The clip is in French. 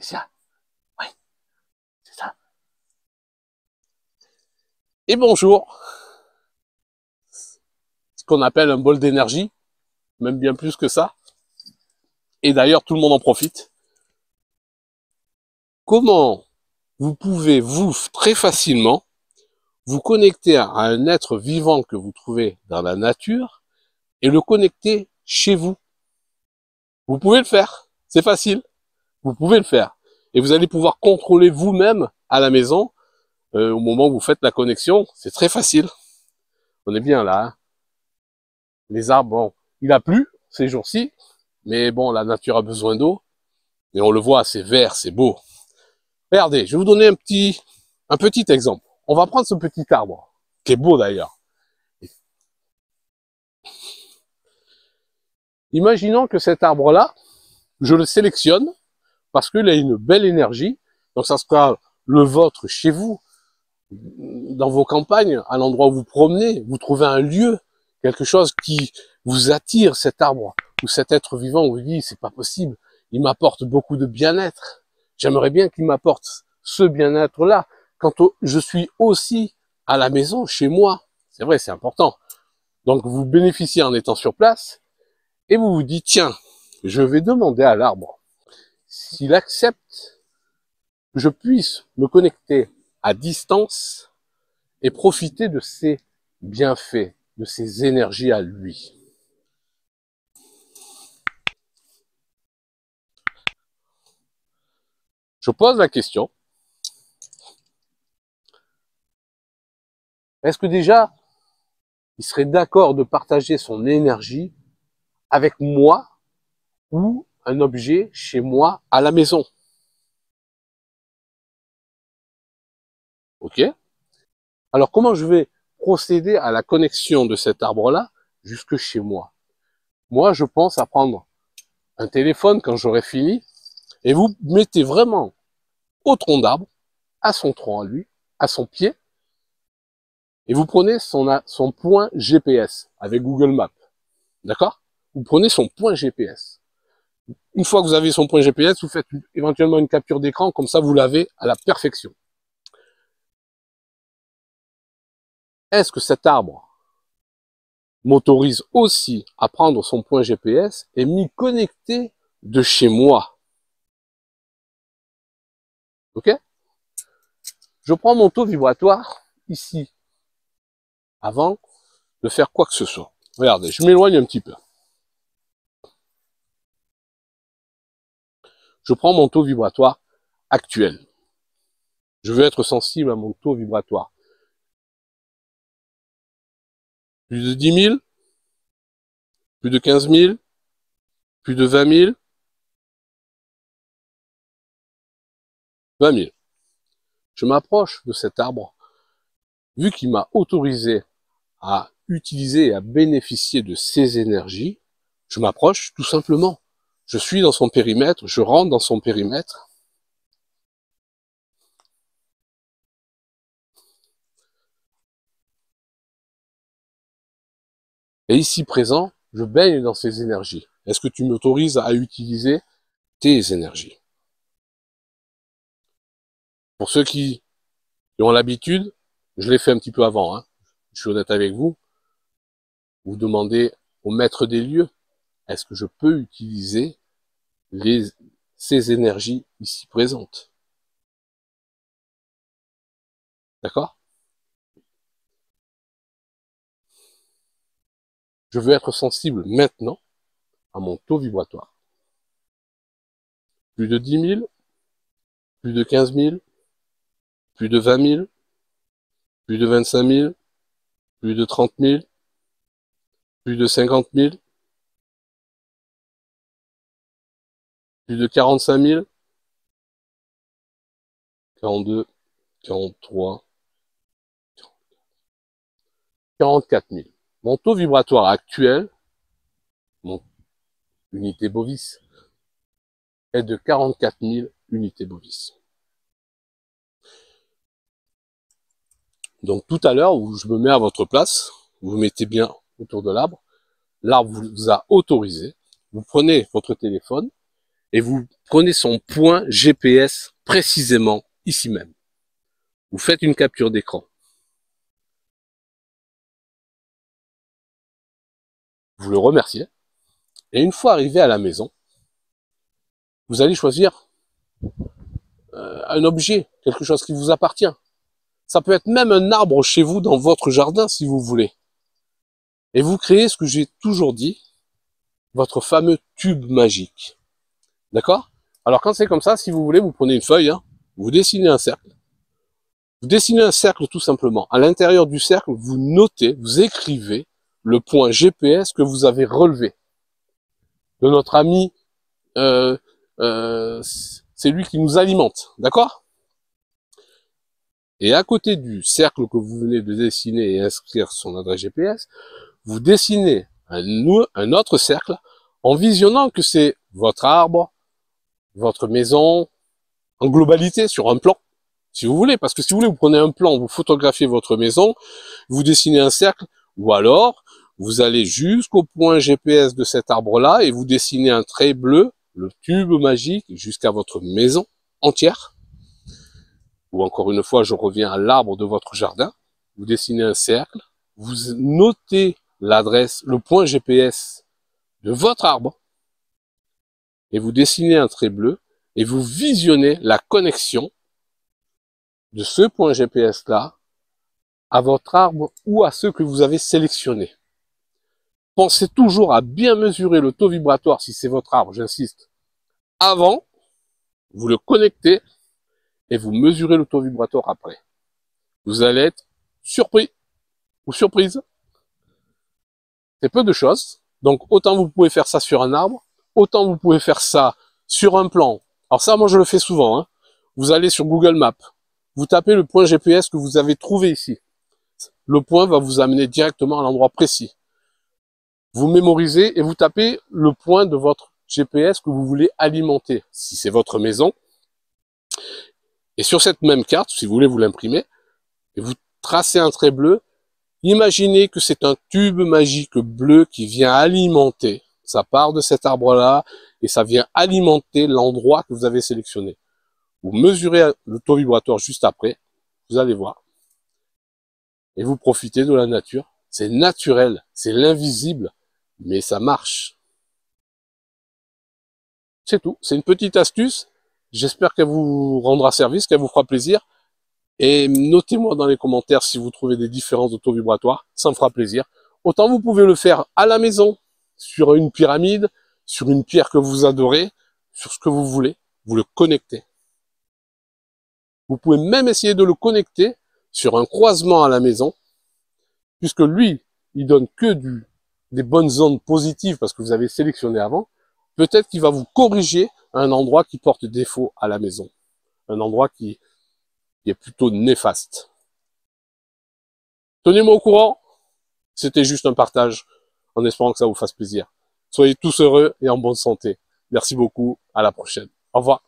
ça. Oui, c'est ça. Et bonjour. Ce qu'on appelle un bol d'énergie, même bien plus que ça. Et d'ailleurs, tout le monde en profite. Comment vous pouvez, vous, très facilement, vous connecter à un être vivant que vous trouvez dans la nature et le connecter chez vous? Vous pouvez le faire. C'est facile. Vous pouvez le faire. Et vous allez pouvoir contrôler vous-même à la maison au moment où vous faites la connexion. C'est très facile. On est bien là. Hein. Les arbres, bon, il a plu ces jours-ci, mais bon, la nature a besoin d'eau. Et on le voit, c'est vert, c'est beau. Regardez, je vais vous donner un petit exemple. On va prendre ce petit arbre, qui est beau d'ailleurs. Imaginons que cet arbre-là, je le sélectionne parce qu'il a une belle énergie. Donc ça sera le vôtre chez vous, dans vos campagnes, à l'endroit où vous promenez, vous trouvez un lieu, quelque chose qui vous attire, cet arbre, ou cet être vivant, où vous dites, c'est pas possible, il m'apporte beaucoup de bien-être. J'aimerais bien qu'il m'apporte ce bien-être-là, quand je suis aussi à la maison, chez moi. C'est vrai, c'est important. Donc vous bénéficiez en étant sur place, et vous vous dites, tiens, je vais demander à l'arbre s'il accepte que je puisse me connecter à distance et profiter de ses bienfaits, de ses énergies à lui. Je pose la question, est-ce que déjà, il serait d'accord de partager son énergie avec moi ou un objet chez moi à la maison? Ok? Alors comment je vais procéder à la connexion de cet arbre-là jusque chez moi? Moi, je pense à prendre un téléphone quand j'aurai fini et vous mettez vraiment au tronc d'arbre, à son tronc à lui, à son pied, et vous prenez son point GPS avec Google Maps. D'accord? Vous prenez son point GPS. Une fois que vous avez son point GPS, vous faites éventuellement une capture d'écran, comme ça vous l'avez à la perfection. Est-ce que cet arbre m'autorise aussi à prendre son point GPS et m'y connecter de chez moi? Ok? Je prends mon taux vibratoire ici, avant de faire quoi que ce soit. Regardez, je m'éloigne un petit peu. Je prends mon taux vibratoire actuel. Je veux être sensible à mon taux vibratoire. Plus de 10 000, plus de 15 000, plus de 20 000, 20 000. Je m'approche de cet arbre, vu qu'il m'a autorisé à utiliser et à bénéficier de ses énergies, je m'approche tout simplement. Je suis dans son périmètre, je rentre dans son périmètre. Et ici présent, je baigne dans ses énergies. Est-ce que tu m'autorises à utiliser tes énergies? Pour ceux qui ont l'habitude, je l'ai fait un petit peu avant, hein. Je suis honnête avec vous. Vous demandez au maître des lieux, est-ce que je peux utiliser ces énergies ici présentes? D'accord? Je veux être sensible maintenant à mon taux vibratoire. Plus de 10 000, plus de 15 000, plus de 20 000, plus de 25 000, plus de 30 000, plus de 50 000, plus de 45 000, 42, 43, 44 000. Mon taux vibratoire actuel, mon unité bovis, est de 44 000 unités bovis. Donc tout à l'heure, où je me mets à votre place, vous vous mettez bien autour de l'arbre, l'arbre vous a autorisé, vous prenez votre téléphone et vous prenez son point GPS précisément ici même. Vous faites une capture d'écran. Vous le remerciez. Et une fois arrivé à la maison, vous allez choisir un objet, quelque chose qui vous appartient. Ça peut être même un arbre chez vous dans votre jardin si vous voulez. Et vous créez ce que j'ai toujours dit, votre fameux tube magique. D'accord? Alors quand c'est comme ça, si vous voulez, vous prenez une feuille, hein, vous dessinez un cercle. Vous dessinez un cercle tout simplement. À l'intérieur du cercle, vous notez, vous écrivez le point GPS que vous avez relevé. De notre ami, c'est lui qui nous alimente. D'accord? Et à côté du cercle que vous venez de dessiner et inscrire son adresse GPS, vous dessinez un autre cercle en visionnant que c'est votre arbre, votre maison, en globalité, sur un plan, si vous voulez. Parce que si vous voulez, vous prenez un plan, vous photographiez votre maison, vous dessinez un cercle, ou alors, vous allez jusqu'au point GPS de cet arbre-là et vous dessinez un trait bleu, le tube magique, jusqu'à votre maison entière. Ou encore une fois, je reviens à l'arbre de votre jardin. Vous dessinez un cercle, vous notez l'adresse, le point GPS de votre arbre, et vous dessinez un trait bleu, et vous visionnez la connexion de ce point GPS-là à votre arbre ou à ceux que vous avez sélectionnés. Pensez toujours à bien mesurer le taux vibratoire, si c'est votre arbre, j'insiste, avant, vous le connectez, et vous mesurez le taux vibratoire après. Vous allez être surpris ou surprise. C'est peu de choses. Donc, autant vous pouvez faire ça sur un arbre, autant vous pouvez faire ça sur un plan. Alors ça, moi, je le fais souvent. Hein. Vous allez sur Google Maps, vous tapez le point GPS que vous avez trouvé ici. Le point va vous amener directement à l'endroit précis. Vous mémorisez et vous tapez le point de votre GPS que vous voulez alimenter, si c'est votre maison. Et sur cette même carte, si vous voulez, vous l'imprimez, et vous tracez un trait bleu. Imaginez que c'est un tube magique bleu qui vient alimenter, ça part de cet arbre-là, et ça vient alimenter l'endroit que vous avez sélectionné. Vous mesurez le taux vibratoire juste après, vous allez voir. Et vous profitez de la nature. C'est naturel, c'est l'invisible, mais ça marche. C'est tout, c'est une petite astuce. J'espère qu'elle vous rendra service, qu'elle vous fera plaisir. Et notez-moi dans les commentaires si vous trouvez des différences de taux vibratoire, ça me fera plaisir. Autant vous pouvez le faire à la maison, sur une pyramide, sur une pierre que vous adorez, sur ce que vous voulez, vous le connectez. Vous pouvez même essayer de le connecter sur un croisement à la maison, puisque lui, il donne que des bonnes ondes positives parce que vous avez sélectionné avant. Peut-être qu'il va vous corriger à un endroit qui porte défaut à la maison. Un endroit qui est plutôt néfaste. Tenez-moi au courant. C'était juste un partage en espérant que ça vous fasse plaisir. Soyez tous heureux et en bonne santé. Merci beaucoup. À la prochaine. Au revoir.